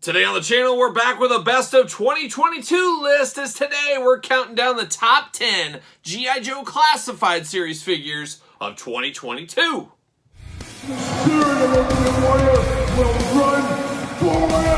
Today on the channel, we're back with a best of 2022 list, as today we're counting down the top 10 G.I. Joe Classified Series figures of 2022. The spirit of Ultimate Warrior will run forever!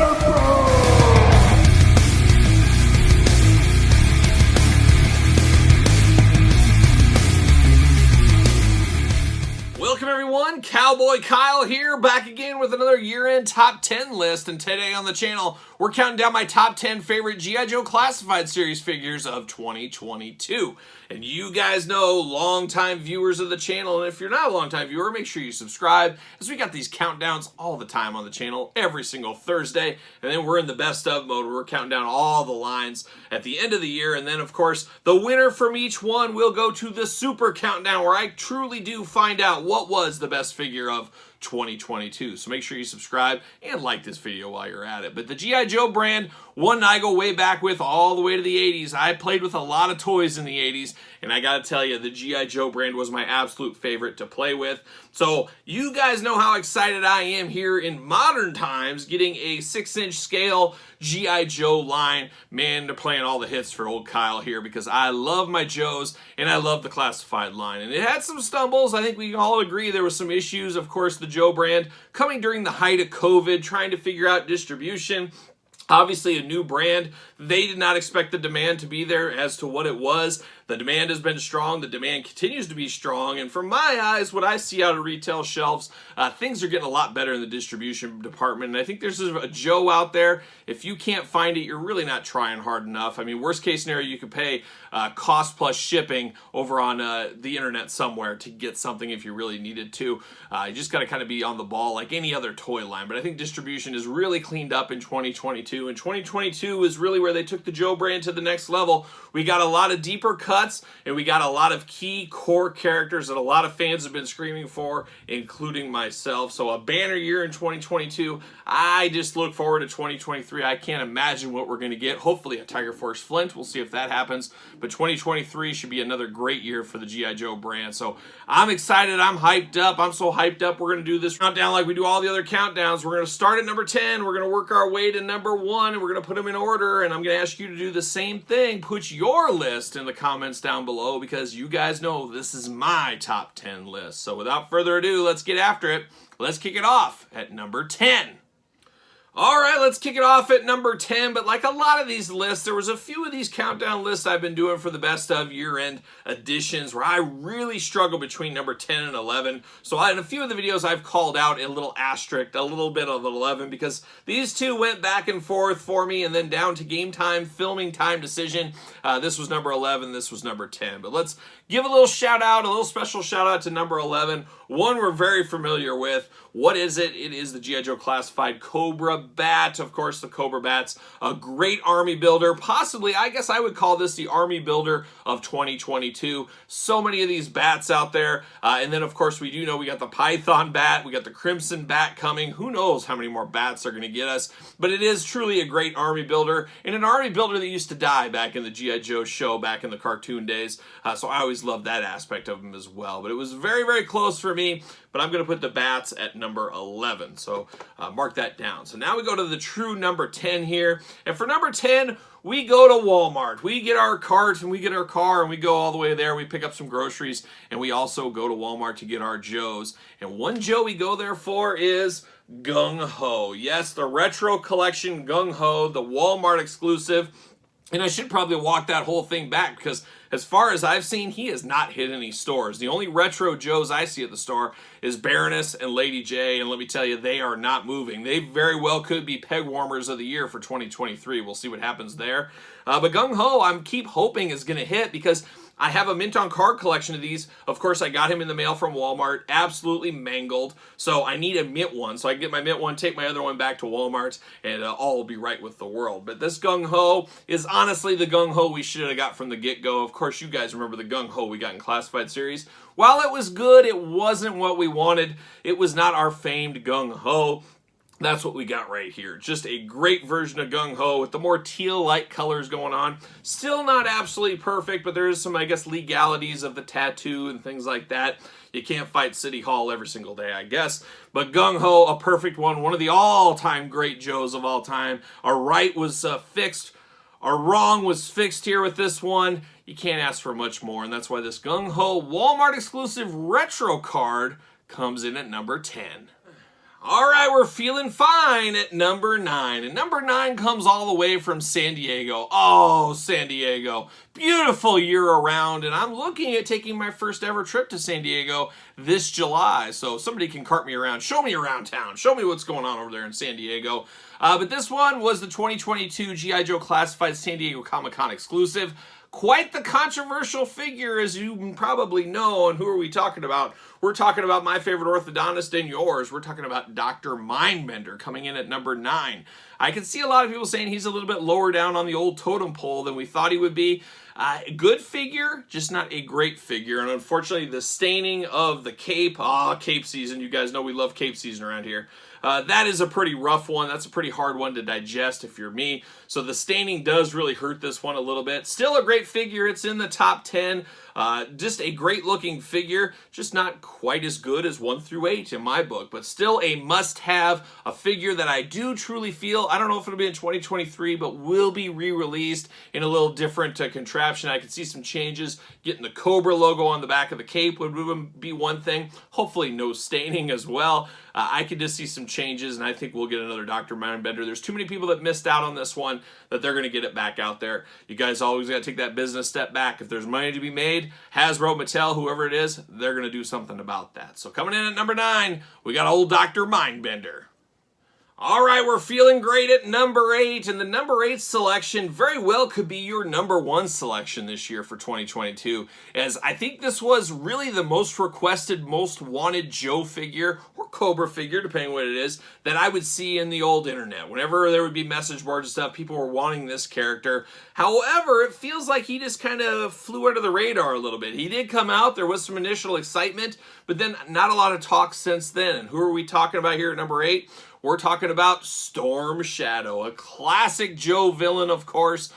Welcome everyone, Cowboy Kyle here, back again with another year-end top 10 list, and today on the channel, we're counting down my top 10 favorite G.I. Joe Classified Series figures of 2022. And you guys know, longtime viewers of the channel, and if you're not a longtime viewer, make sure you subscribe, as we got these countdowns all the time on the channel, every single Thursday, and then we're in the best of mode, where we're counting down all the lines at the end of the year, and then of course, the winner from each one will go to the Super Countdown, where I truly do find out what was the best figure of 2022. So make sure you subscribe and like this video while you're at it. But the G.I. Joe brand, one I go way back with, all the way to the 80s. I played with a lot of toys in the 80s, and I gotta tell you, the G.I. Joe brand was my absolute favorite to play with. So you guys know how excited I am here in modern times, getting a 6-inch scale G.I. Joe line. Man, they're playing all the hits for old Kyle here, because I love my Joes, and I love the classified line. And it had some stumbles. I think we can all agree there was some issues. Of course, the Joe brand coming during the height of COVID, trying to figure out distribution. Obviously a new brand. They did not expect the demand to be there as to what it was. The demand has been strong. The demand continues to be strong. And from my eyes, what I see out of retail shelves, things are getting a lot better in the distribution department. And I think there's a Joe out there. If you can't find it, you're really not trying hard enough. I mean, worst case scenario, you could pay cost plus shipping over on the internet somewhere to get something if you really needed to. You just got to kind of be on the ball like any other toy line. But I think distribution is really cleaned up in 2022. And 2022 is really where they took the Joe brand to the next level. We got a lot of deeper cuts, and we got a lot of key core characters that a lot of fans have been screaming for, including myself. So a banner year in 2022. I just look forward to 2023. I can't imagine what we're going to get. Hopefully a Tiger Force Flint. We'll see if that happens. But 2023 should be another great year for the G.I. Joe brand. So I'm excited. I'm hyped up. I'm so hyped up. We're going to do this countdown like we do all the other countdowns. We're going to start at number 10. We're going to work our way to number 1, and we're going to put them in order. And I'm going to ask you to do the same thing. Put your list in the comments down below, because you guys know this is my top 10 list. So without further ado, let's get after it. Let's kick it off at number 10. All right, let's kick it off at number 10, but like a lot of these lists, there was a few of these countdown lists I've been doing for the best of year-end editions where I really struggle between number 10 and 11. So in a few of the videos, I've called out a little asterisk, a little bit of an 11, because these two went back and forth for me, and then down to game time, filming time decision. This was number 11, this was number 10. But let's give a little shout out, a little special shout out to number 11. One we're very familiar with. What is it? It is the G.I. Joe Classified Cobra Bat. Of course, the Cobra Bat's a great army builder. Possibly, I guess I would call this the army builder of 2022. So many of these bats out there. And then, of course, we do know we got the Python Bat. We got the Crimson Bat coming. Who knows how many more bats they're going to get us. But it is truly a great army builder. And an army builder that used to die back in the G.I. Joe show, back in the cartoon days. So I always loved that aspect of him as well. But it was very, very close for me. But I'm going to put the bats at number 11. So mark that down. So now we go to the true number 10 here. And for number 10, we go to Walmart. We get our cart and we get our car and we go all the way there. We pick up some groceries and we also go to Walmart to get our Joes. And one Joe we go there for is Gung-Ho. Yes, the Retro Collection Gung-Ho, the Walmart exclusive. And I should probably walk that whole thing back, because as far as I've seen, he has not hit any stores. The only retro Joes I see at the store is Baroness and Lady J, and let me tell you, they are not moving. They very well could be peg warmers of the year for 2023. We'll see what happens there. But Gung-Ho, I keep hoping is going to hit, because I have a mint on card collection of these. Of course, I got him in the mail from Walmart, absolutely mangled. So I need a mint one. So I can get my mint one, take my other one back to Walmart, and all will be right with the world. But this Gung-Ho is honestly the Gung-Ho we should have got from the get-go. Of course, you guys remember the Gung-Ho we got in Classified Series. While it was good, it wasn't what we wanted. It was not our famed Gung-Ho. That's what we got right here. Just a great version of Gung-Ho with the more teal-like colors going on. Still not absolutely perfect, but there is some, I guess, legalities of the tattoo and things like that. You can't fight City Hall every single day, I guess. But Gung-Ho, a perfect one of the all-time great Joes of all time. Our right was fixed. Our wrong was fixed here with this one. You can't ask for much more, and that's why this Gung-Ho Walmart exclusive retro card comes in at number 10. All right, we're feeling fine at number 9. And number 9 comes all the way from San Diego. Oh, San Diego. Beautiful year around. And I'm looking at taking my first ever trip to San Diego this July. So somebody can cart me around. Show me around town. Show me what's going on over there in San Diego. But this one was the 2022 G.I. Joe Classified San Diego Comic-Con exclusive. Quite the controversial figure, as you probably know. And who are we talking about? We're talking about my favorite orthodontist and yours. We're talking about Dr. Mindbender coming in at number 9. I can see a lot of people saying he's a little bit lower down on the old totem pole than we thought he would be. Good figure, just not a great figure. And unfortunately, the staining of the cape, cape season. You guys know we love cape season around here. That is a pretty rough one. That's a pretty hard one to digest if you're me. So the staining does really hurt this one a little bit. Still a great figure. It's in the top 10. Just a great looking figure. Just not quite as good as 1 through 8 in my book. But still a must have. A figure that I do truly feel, I don't know if it'll be in 2023, but will be re-released in a little different contraption. I can see some changes. Getting the Cobra logo on the back of the cape would be one thing. Hopefully no staining as well. I could just see some changes, and I think we'll get another Dr. Mindbender. There's too many people that missed out on this one that they're going to get it back out there. You guys always got to take that business step back. If there's money to be made, Hasbro, Mattel, whoever it is, they're going to do something about that. So coming in at number 9, we got old Dr. Mindbender. All right, we're feeling great at number 8, and the number 8 selection very well could be your number 1 selection this year for 2022, as I think this was really the most requested, most wanted Joe figure, or Cobra figure, depending on what it is, that I would see in the old internet. Whenever there would be message boards and stuff, people were wanting this character. However, it feels like he just kind of flew under the radar a little bit. He did come out, there was some initial excitement, but then not a lot of talk since then. And who are we talking about here at number 8? We're talking about Storm Shadow, a classic Joe villain, of course.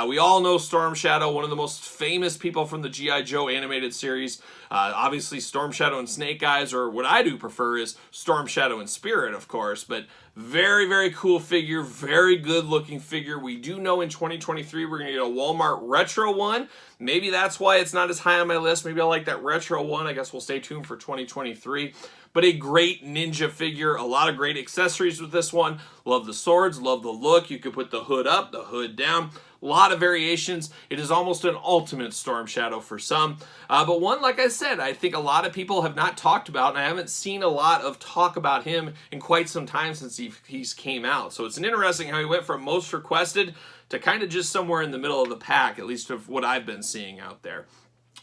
We all know Storm Shadow, one of the most famous people from the G.I. Joe animated series. Obviously, Storm Shadow and Snake Eyes, or what I do prefer is Storm Shadow and Spirit, of course. But very, very cool figure, very good looking figure. We do know in 2023 we're going to get a Walmart retro one. Maybe that's why it's not as high on my list. Maybe I like that retro one. I guess we'll stay tuned for 2023. But a great ninja figure, a lot of great accessories with this one. Love the swords, love the look. You could put the hood up, the hood down. A lot of variations. It is almost an ultimate Storm Shadow for some. But one, like I said, I think a lot of people have not talked about, and I haven't seen a lot of talk about him in quite some time since he's came out. So it's an interesting how he went from most requested to kind of just somewhere in the middle of the pack, at least of what I've been seeing out there.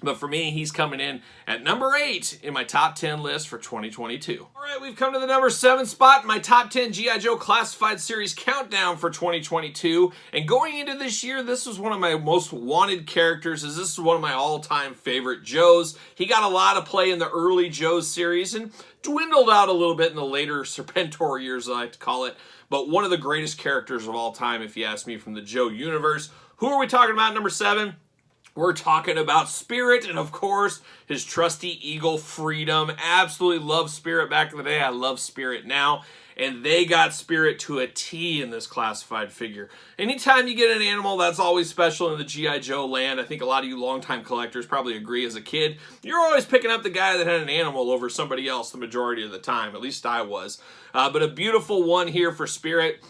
But for me, he's coming in at number 8 in my top 10 list for 2022. All right, we've come to the number 7 spot in my top 10 G.I. Joe Classified Series countdown for 2022. And going into this year, this was one of my most wanted characters, as this is one of my all-time favorite Joes. He got a lot of play in the early Joes series and dwindled out a little bit in the later Serpentor years, I like to call it. But one of the greatest characters of all time, if you ask me, from the Joe universe. Who are we talking about at number 7? We're talking about Spirit, and of course, his trusty Eagle Freedom. Absolutely love Spirit back in the day. I love Spirit now. And they got Spirit to a T in this classified figure. Anytime you get an animal, that's always special in the G.I. Joe land. I think a lot of you longtime collectors probably agree. As a kid, you're always picking up the guy that had an animal over somebody else the majority of the time. At least I was. But a beautiful one here for Spirit.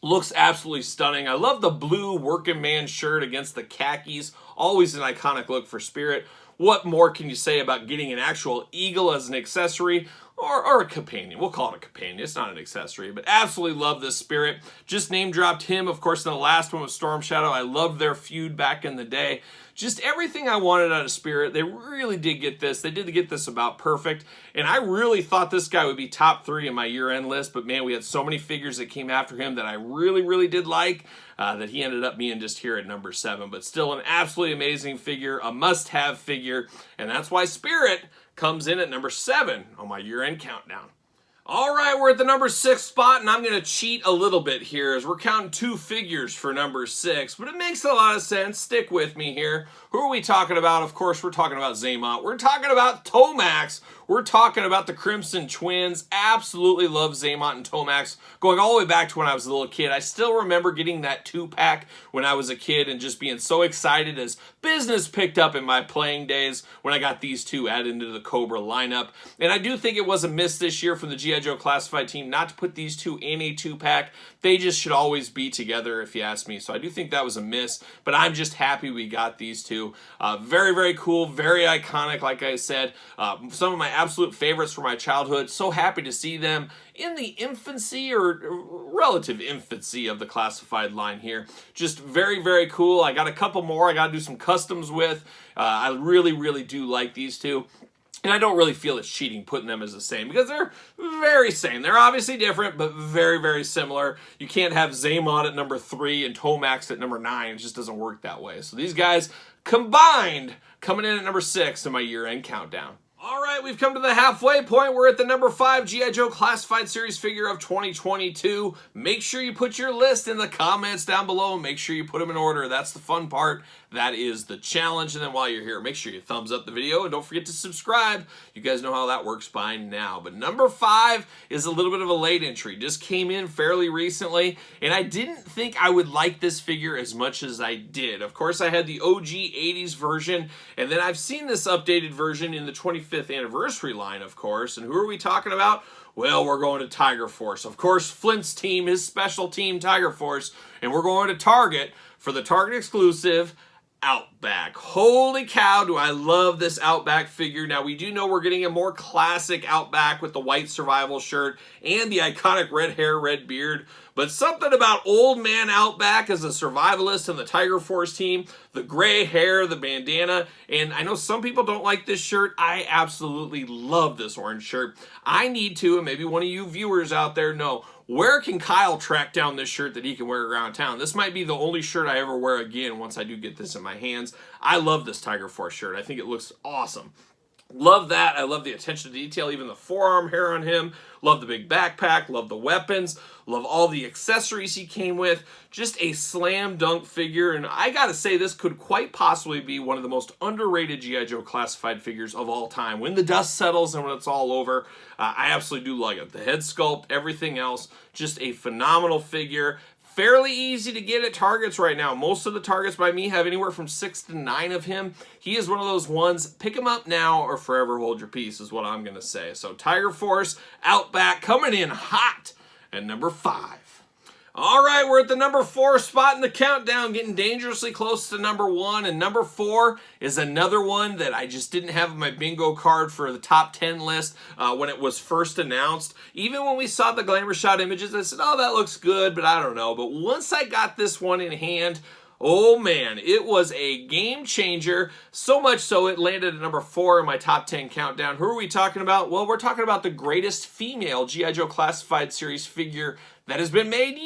Looks absolutely stunning. I love the blue working man shirt against the khakis. Always an iconic look for Spirit. What more can you say about getting an actual eagle as an accessory? Or a companion. We'll call it a companion. It's not an accessory. But absolutely love this Spirit. Just name dropped him, of course, in the last one with Storm Shadow. I loved their feud back in the day. Just everything I wanted out of Spirit. They really did get this. They did get this about perfect. And I really thought this guy would be top 3 in my year-end list. But man, we had so many figures that came after him that I really, really did like. That he ended up being just here at number 7. But still an absolutely amazing figure. A must-have figure. And that's why Spirit comes in at number 7 on my year-end countdown. All right, we're at the number 6 spot, and I'm going to cheat a little bit here as we're counting 2 figures for number 6, but it makes a lot of sense. Stick with me here. Who are we talking about? Of course, we're talking about Xamot. We're talking about Tomax. We're talking about the Crimson Twins. Absolutely love Xamot and Tomax. Going all the way back to when I was a little kid. I still remember getting that 2-pack when I was a kid and just being so excited as business picked up in my playing days when I got these 2 added into the Cobra lineup. And I do think it was a miss this year from the G.I. Joe Classified team not to put these 2 in a 2-pack. They just should always be together if you ask me. So I do think that was a miss, but I'm just happy we got these 2. Very, very cool, very iconic, like I said. Some of my absolute favorites from my childhood. So happy to see them in the infancy or relative infancy of the Classified line here. Just very, very cool. I got a couple more I got to do some customs with. I really, really do like these 2. And I don't really feel it's cheating putting them as the same because they're very same. They're obviously different, but very, very similar. You can't have Xamot at number 3 and Tomax at number 9. It just doesn't work that way. So these guys combined coming in at number 6 in my year-end countdown. All right, we've come to the halfway point. We're at the number 5 G.I. Joe Classified Series figure of 2022. Make sure you put your list in the comments down below. Make sure you put them in order. That's the fun part. That is the challenge. And then while you're here, make sure you thumbs up the video and don't forget to subscribe. You guys know how that works by now. But number 5 is a little bit of a late entry. Just came in fairly recently, and I didn't think I would like this figure as much as I did. Of course, I had the OG 80s version, and then I've seen this updated version in the 25th anniversary line, of course. And who are we talking about? Well, we're going to Tiger Force. Of course, Flint's team, his special team, Tiger Force, and we're going to Target for the Target exclusive Outback. Holy cow, do I love this Outback figure. Now, we do know we're getting a more classic Outback with the white survival shirt and the iconic red hair, red beard, but something about old man Outback as a survivalist in the Tiger Force team, the gray hair, the bandana, and I know some people don't like this shirt. I absolutely love this orange shirt. I need to, and maybe one of you viewers out there know, where can Kyle track down this shirt that he can wear around town? This might be the only shirt I ever wear again once I do get this in my hands. I love this Tiger Force shirt. I think it looks awesome. Love that. I love the attention to detail, even the forearm hair on him. Love the big backpack. Love the weapons. Love all the accessories he came with. Just a slam dunk figure. And I gotta say, this could quite possibly be one of the most underrated G.I. Joe Classified figures of all time. When the dust settles and when it's all over, I absolutely do like it. The head sculpt, everything else, just a phenomenal figure. Fairly easy to get at Targets right now. Most of the Targets by me have anywhere from 6 to 9 of him. He is one of those ones, pick him up now or forever hold your peace is what I'm going to say. So Tiger Force, Outback, coming in hot at number 5. All right, we're at the number 4 spot in the countdown, getting dangerously close to number 1. And number 4 is another one that I just didn't have in my bingo card for the top 10 list when it was first announced. Even when we saw the glamour shot images, I said, oh, that looks good, but I don't know. But once I got this one in hand, oh man, it was a game changer. So much so it landed at number 4 in my top 10 countdown. Who are we talking about? Well, we're talking about the greatest female G.I. Joe Classified Series figure that has been made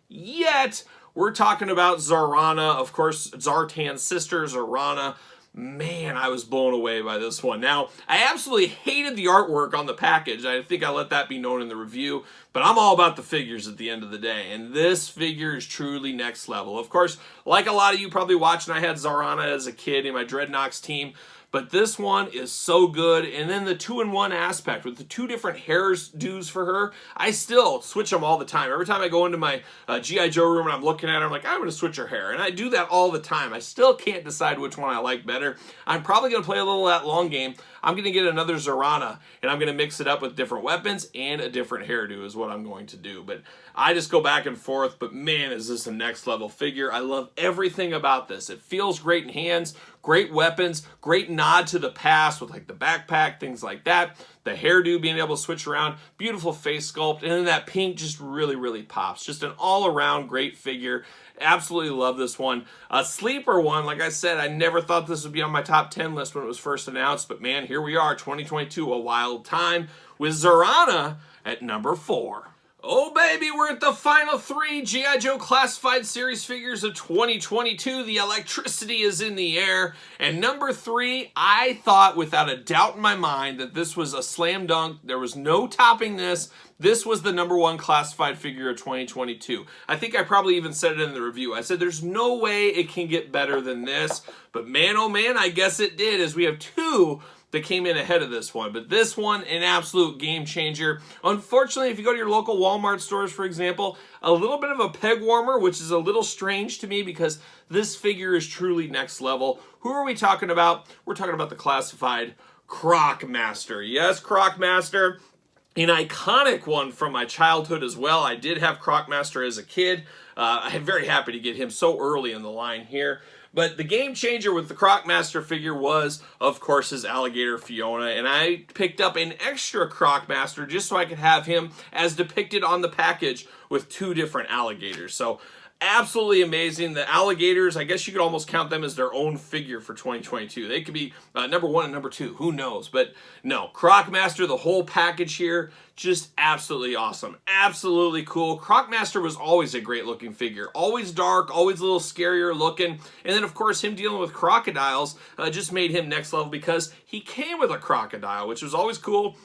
yet. We're talking about Zarana, of course, Zartan's sister, Zarana. Man, I was blown away by this one. Now, I absolutely hated the artwork on the package. I think I let that be known in the review, but I'm all about the figures at the end of the day, and this figure is truly next level. Of course, like a lot of you probably watching, I had Zarana as a kid in my Dreadnoks team, but this one is so good. And then the 2-in-1 aspect with the 2 different hairdos for her, I still switch them all the time. Every time I go into my G.I. Joe room and I'm looking at her, I'm like, I'm going to switch her hair. And I do that all the time. I still can't decide which one I like better. I'm probably going to play a little of that long game. I'm going to get another Zarana, and I'm going to mix it up with different weapons and a different hairdo is what I'm going to do. But I just go back and forth, but man, is this a next level figure. I love everything about this. It feels great in hands, great weapons, great nod to the past with like the backpack, things like that. The hairdo being able to switch around, beautiful face sculpt, and then that pink just really, really pops. Just an all-around great figure. Absolutely love this one. A sleeper one, like I said, I never thought this would be on my top 10 list when it was first announced, but man, here we are, 2022, a wild time, with Zarana at number 4. Oh baby, we're at the final 3 G.I. Joe Classified Series figures of 2022. The electricity is in the air. And number 3, I thought without a doubt in my mind that this was a slam dunk. There was no topping this. This was the number 1 classified figure of 2022. I think I probably even said it in the review. I said there's no way it can get better than this. But man, oh man, I guess it did, as we have 2 that came in ahead of this one. But this one, an absolute game changer. Unfortunately, if you go to your local Walmart stores, for example, a little bit of a peg warmer, which is a little strange to me because this figure is truly next level. Who are we talking about? We're talking about the classified Croc Master. Yes, Croc Master. An iconic one from my childhood as well. I did have Croc Master as a kid. I'm very happy to get him so early in the line here. But the game changer with the Croc Master figure was, of course, his alligator Fiona. And I picked up an extra Croc Master just so I could have him as depicted on the package with 2 different alligators. So absolutely amazing. The alligators, I guess you could almost count them as their own figure for 2022. They could be number 1 and number 2. Who knows? But no, Croc Master, the whole package here, just absolutely awesome. Absolutely cool. Croc Master was always a great looking figure. Always dark, always a little scarier looking. And then, of course, him dealing with crocodiles just made him next level because he came with a crocodile, which was always cool.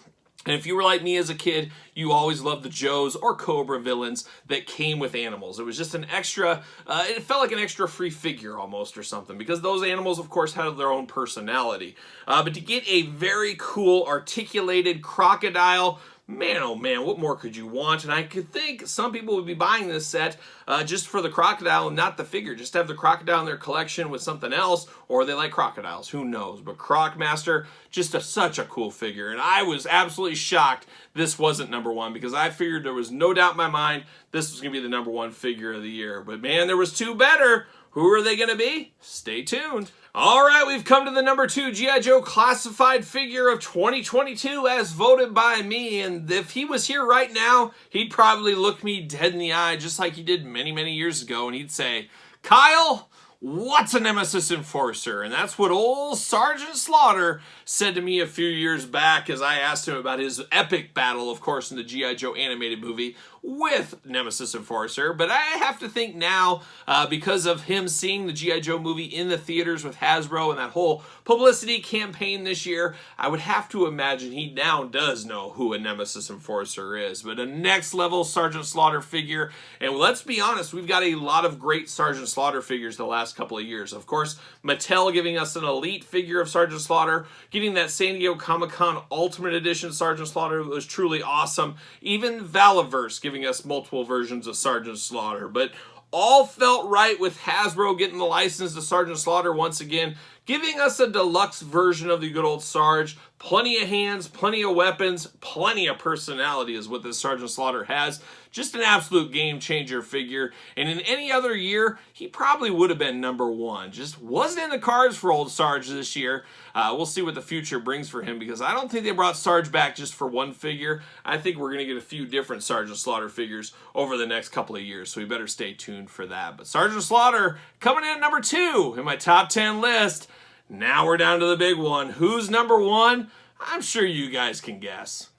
And if you were like me as a kid, you always loved the Joes or Cobra villains that came with animals. It was just an extra, it felt like an extra free figure almost or something, because those animals, of course, had their own personality. But to get a very cool, articulated crocodile, man, oh man, what more could you want? And I could think some people would be buying this set just for the crocodile and not the figure. Just have the crocodile in their collection with something else, or they like crocodiles. Who knows? But Croc Master, just such a cool figure. And I was absolutely shocked this wasn't number 1 because I figured there was no doubt in my mind this was going to be the number 1 figure of the year. But man, there was 2 better. Who are they going to be? Stay tuned. All right, we've come to the number 2 G.I. Joe Classified figure of 2022 as voted by me. And if he was here right now, he'd probably look me dead in the eye just like he did many, many years ago. And he'd say, Kyle, what's a Nemesis Enforcer? And that's what old Sgt Slaughter said to me a few years back as I asked him about his epic battle, of course, in the G.I. Joe animated movie with Nemesis Enforcer. But I have to think now, because of him seeing the G.I. Joe movie in the theaters with Hasbro and that whole publicity campaign this year, I would have to imagine he now does know who a Nemesis Enforcer is. But a next level Sgt Slaughter figure, and let's be honest, we've got a lot of great Sgt Slaughter figures the last couple of years. Of course, Mattel giving us an elite figure of Sgt Slaughter, getting that San Diego Comic-Con Ultimate Edition Sgt Slaughter was truly awesome. Even Valaverse giving us multiple versions of Sgt Slaughter. But all felt right with Hasbro getting the license to Sgt Slaughter once again, giving us a deluxe version of the good old Sarge. Plenty of hands, plenty of weapons, plenty of personality is what this Sgt Slaughter has. Just an absolute game changer figure. And in any other year, he probably would have been number 1. Just wasn't in the cards for old Sarge this year. We'll see what the future brings for him, because I don't think they brought Sarge back just for one figure. I think we're going to get a few different Sgt Slaughter figures over the next couple of years, so we better stay tuned for that. But Sgt Slaughter coming in at number 2 in my top 10 list. Now we're down to the big one. Who's number 1? I'm sure you guys can guess.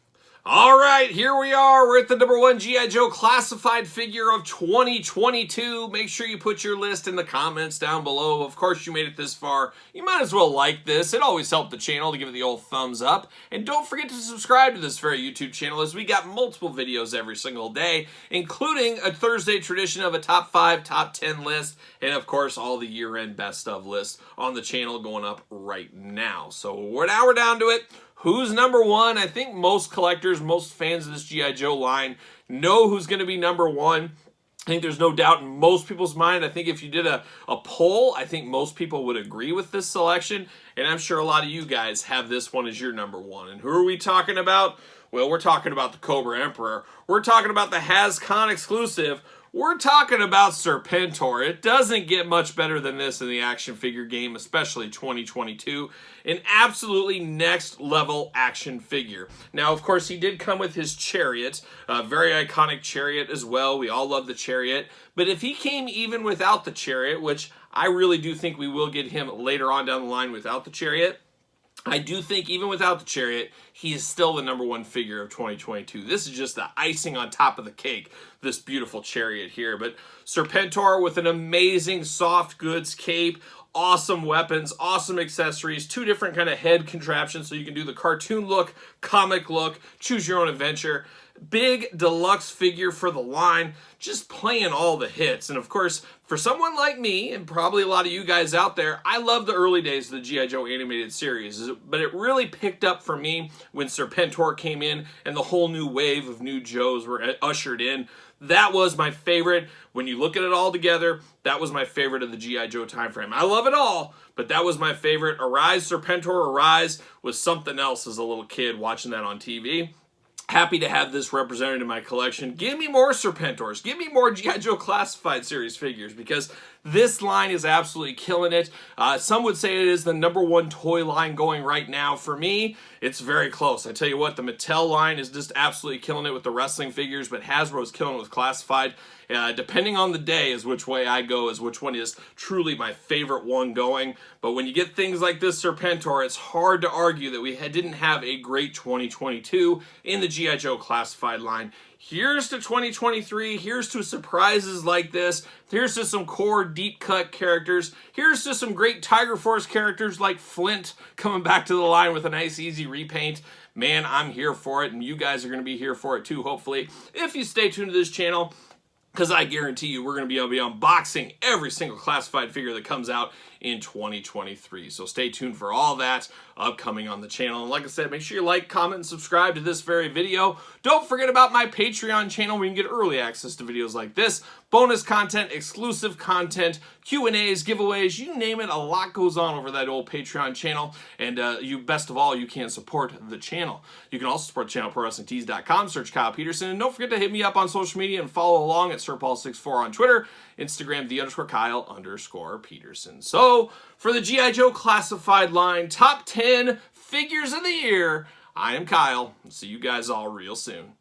All right, here we are. We're at the number 1 G.I. Joe Classified figure of 2022. Make sure you put your list in the comments down below. Of course, you made it this far. You might as well like this. It always helps the channel to give it the old thumbs up. And don't forget to subscribe to this very YouTube channel, as we got multiple videos every single day, including a Thursday tradition of a top 5, top 10 list, and of course, all the year-end best of lists on the channel going up right now. So now we're down to it. Who's number 1? I think most collectors, most fans of this G.I. Joe line know who's going to be number 1. I think there's no doubt in most people's mind. I think if you did a poll, I think most people would agree with this selection. And I'm sure a lot of you guys have this one as your number 1. And who are we talking about? Well, we're talking about the Cobra Emperor. We're talking about the HasCon exclusive. We're talking about Serpentor. It doesn't get much better than this in the action figure game, especially 2022. An absolutely next level action figure. Now, of course, he did come with his chariot, a very iconic chariot as well. We all love the chariot. But if he came even without the chariot, which I really do think we will get him later on down the line without the chariot, I do think even without the Chariot, he is still the #1 figure of 2022. This is just the icing on top of the cake, this beautiful Chariot here. But Serpentor with an amazing soft goods cape, awesome weapons, awesome accessories, 2 different kind of head contraptions so you can do the cartoon look, comic look, choose your own adventure. Big deluxe figure for the line, just playing all the hits. And of course, for someone like me, and probably a lot of you guys out there, I love the early days of the G.I. Joe animated series, but it really picked up for me when Serpentor came in and the whole new wave of new Joes were ushered in. That was my favorite. When you look at it all together, that was my favorite of the G.I. Joe time frame. I love it all, but that was my favorite. Arise, Serpentor, Arise was something else as a little kid watching that on TV. Happy to have this represented in my collection. Give me more Serpentors. Give me more G.I. Joe Classified Series figures because this line is absolutely killing it. Some would say it is the #1 toy line going right now. For me, it's very close. I tell you what, the Mattel line is just absolutely killing it with the wrestling figures, but Hasbro's killing it with Classified. Depending on the day is which way I go, is which one is truly my favorite one going. But when you get things like this Serpentor, it's hard to argue that we didn't have a great 2022 in the G.I. Joe Classified line. Here's to 2023. Here's to surprises like this. Here's to some core deep cut characters. Here's to some great Tiger Force characters like Flint coming back to the line with a nice easy repaint. Man, I'm here for it, and you guys are going to be here for it too, hopefully, if you stay tuned to this channel. Because I guarantee you we're going to be able to be unboxing every single Classified figure that comes out in 2023. So stay tuned for all that upcoming on the channel. And like I said, make sure you like, comment, and subscribe to this very video. Don't forget about my Patreon channel where you can get early access to videos like this, bonus content, exclusive content, Q&As, giveaways, you name it. A lot goes on over that old Patreon channel. And you, best of all, you can support the channel. You can also support the channel, ProWrestlingTees.com, search Kyle Peterson. And don't forget to hit me up on social media and follow along at SirPaul64 on Twitter, Instagram, _Kyle_Peterson. So, for the G.I. Joe Classified line, top 10 figures of the year, I am Kyle. See you guys all real soon.